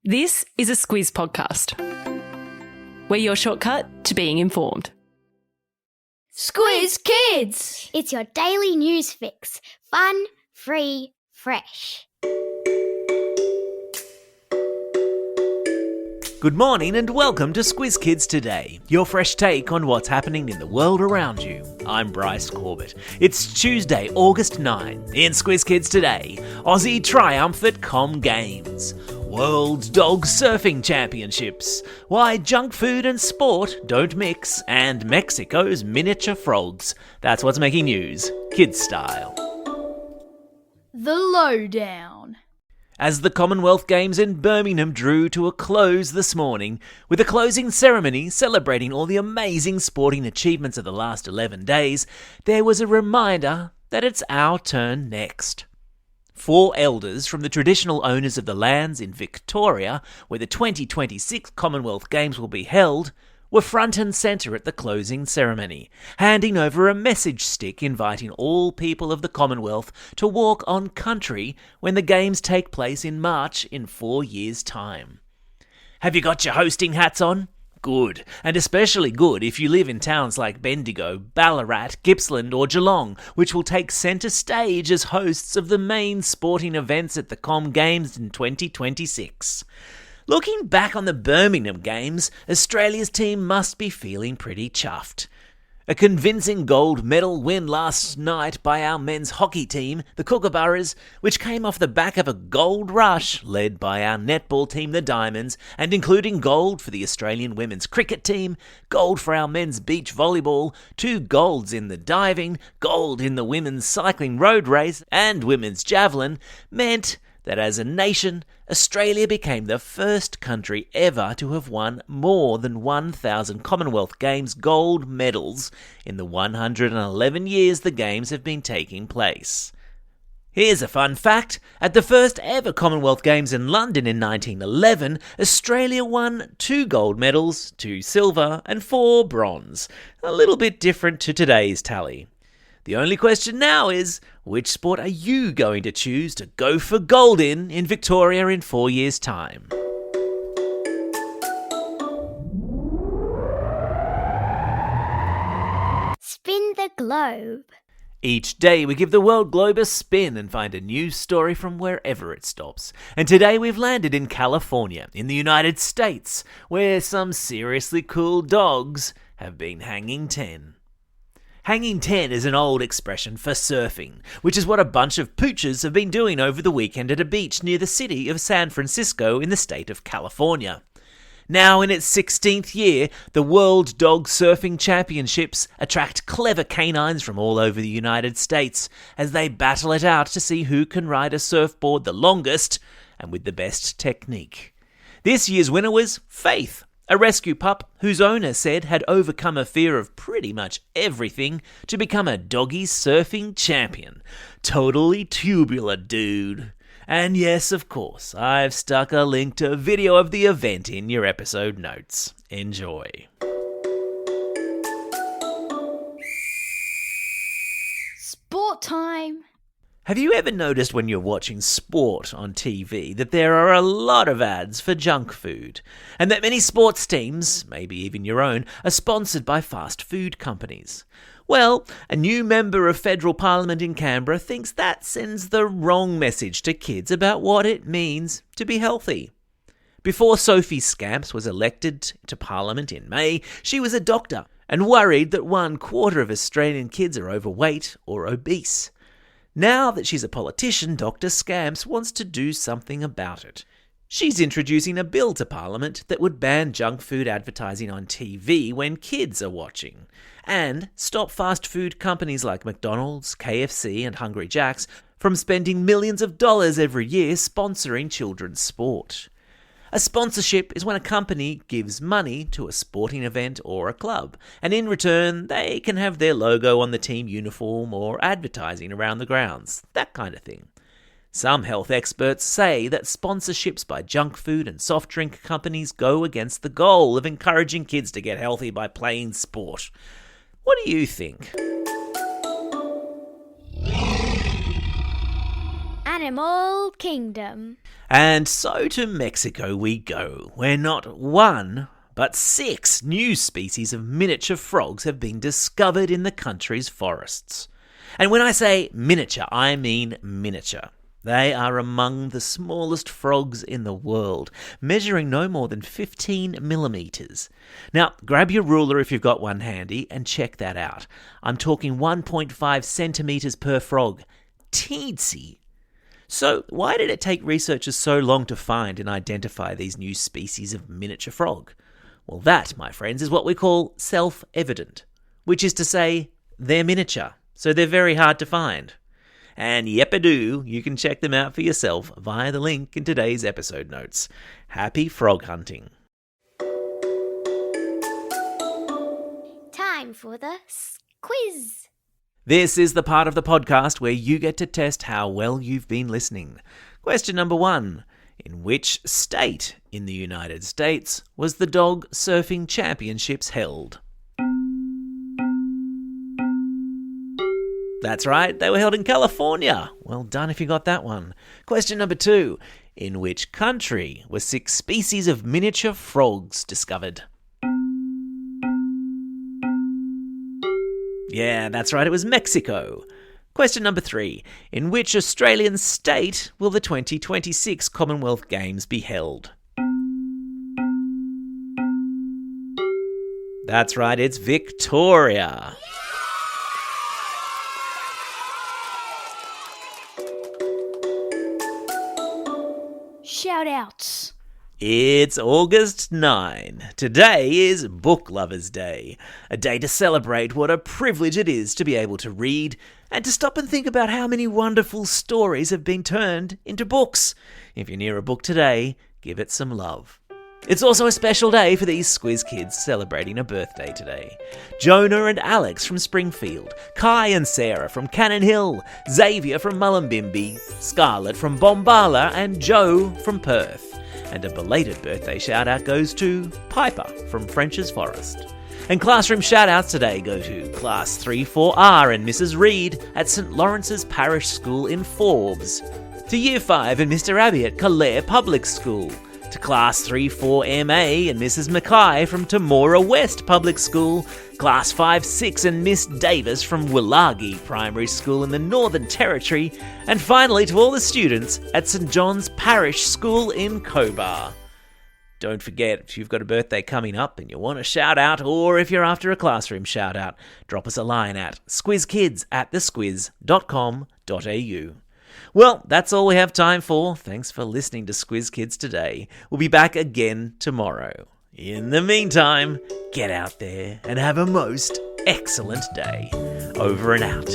This is a Squiz podcast. We're your shortcut to being informed. Squiz Kids! It's your daily news fix. Fun, free, fresh. Good morning and welcome to Squiz Kids Today, your fresh take on what's happening in the world around you. I'm Bryce Corbett. It's Tuesday, August 9. In Squiz Kids Today, Aussie triumph at Comm Games. World Dog Surfing Championships. Why junk food and sport don't mix. And Mexico's miniature frogs. That's what's making news, kids style. The lowdown. As the Commonwealth Games in Birmingham drew to a close this morning, with a closing ceremony celebrating all the amazing sporting achievements of the last 11 days, there was a reminder that it's our turn next. 4 elders from the traditional owners of the lands in Victoria, where the 2026 Commonwealth Games will be held, were front and centre at the closing ceremony, handing over a message stick inviting all people of the Commonwealth to walk on country when the Games take place in March in 4 years' time. Have you got your hosting hats on? Good, and especially good if you live in towns like Bendigo, Ballarat, Gippsland or Geelong, which will take centre stage as hosts of the main sporting events at the Comm Games in 2026. Looking back on the Birmingham Games, Australia's team must be feeling pretty chuffed. A convincing gold medal win last night by our men's hockey team, the Kookaburras, which came off the back of a gold rush led by our netball team, the Diamonds, and including gold for the Australian women's cricket team, gold for our men's beach volleyball, 2 golds in the diving, gold in the women's cycling road race, and women's javelin, meant that as a nation, Australia became the first country ever to have won more than 1,000 Commonwealth Games gold medals in the 111 years the Games have been taking place. Here's a fun fact. At the first ever Commonwealth Games in London in 1911, Australia won 2 gold medals, 2 silver and 4 bronze. A little bit different to today's tally. The only question now is, which sport are you going to choose to go for gold in Victoria in 4 years' time? Spin the globe. Each day we give the world globe a spin and find a news story from wherever it stops. And today we've landed in California, in the United States, where some seriously cool dogs have been hanging 10. Hanging 10 is an old expression for surfing, which is what a bunch of poochers have been doing over the weekend at a beach near the city of San Francisco in the state of California. Now in its 16th year, the World Dog Surfing Championships attract clever canines from all over the United States as they battle it out to see who can ride a surfboard the longest and with the best technique. This year's winner was Faith, a rescue pup whose owner said had overcome a fear of pretty much everything to become a doggy surfing champion. Totally tubular, dude. And yes, of course, I've stuck a link to a video of the event in your episode notes. Enjoy. Sport time. Have you ever noticed when you're watching sport on TV that there are a lot of ads for junk food, and that many sports teams, maybe even your own, are sponsored by fast food companies? Well, a new member of federal parliament in Canberra thinks that sends the wrong message to kids about what it means to be healthy. Before Sophie Scamps was elected to parliament in May, she was a doctor and worried that 1/4 of Australian kids are overweight or obese. Now that she's a politician, Dr. Scamps wants to do something about it. She's introducing a bill to Parliament that would ban junk food advertising on TV when kids are watching, and stop fast food companies like McDonald's, KFC and Hungry Jack's from spending millions of dollars every year sponsoring children's sport. A sponsorship is when a company gives money to a sporting event or a club, and in return they can have their logo on the team uniform or advertising around the grounds, that kind of thing. Some health experts say that sponsorships by junk food and soft drink companies go against the goal of encouraging kids to get healthy by playing sport. What do you think? Animal Kingdom. And so to Mexico we go, where not one, but 6 new species of miniature frogs have been discovered in the country's forests. And when I say miniature, I mean miniature. They are among the smallest frogs in the world, measuring no more than 15 millimetres. Now, grab your ruler if you've got one handy and check that out. I'm talking 1.5 centimetres per frog. Teensy. So, why did it take researchers so long to find and identify these new species of miniature frog? Well, that, my friends, is what we call self-evident, which is to say, they're miniature, so they're very hard to find. And yep-a-doo, you can check them out for yourself via the link in today's episode notes. Happy frog hunting. Time for the Squiz. This is the part of the podcast where you get to test how well you've been listening. Question number 1. In which state in the United States was the Dog Surfing Championships held? That's right, they were held in California. Well done if you got that one. Question number 2. In which country were 6 species of miniature frogs discovered? Yeah, that's right, it was Mexico. Question number 3. In which Australian state will the 2026 Commonwealth Games be held? That's right, it's Victoria. Shout-outs. It's August 9. Today is Book Lovers Day, a day to celebrate what a privilege it is to be able to read and to stop and think about how many wonderful stories have been turned into books. If you're near a book today, give it some love. It's also a special day for these Squiz Kids celebrating a birthday today. Jonah and Alex from Springfield, Kai and Sarah from Cannon Hill, Xavier from Mullumbimby, Scarlett from Bombala and Joe from Perth. And a belated birthday shout-out goes to Piper from French's Forest. And classroom shout-outs today go to Class 3-4R and Mrs. Reed at St Lawrence's Parish School in Forbes, to Year 5 and Mr. Abbey at Calare Public School, to Class 3-4MA and Mrs. Mackay from Temora West Public School, Class 5-6 and Miss Davis from Willagi Primary School in the Northern Territory, and finally to all the students at St John's Parish School in Cobar. Don't forget, if you've got a birthday coming up and you want a shout out, or if you're after a classroom shout out, drop us a line at squizkids@thesquiz.com.au. Well, that's all we have time for. Thanks for listening to Squiz Kids today. We'll be back again tomorrow. In the meantime, get out there and have a most excellent day. Over and out.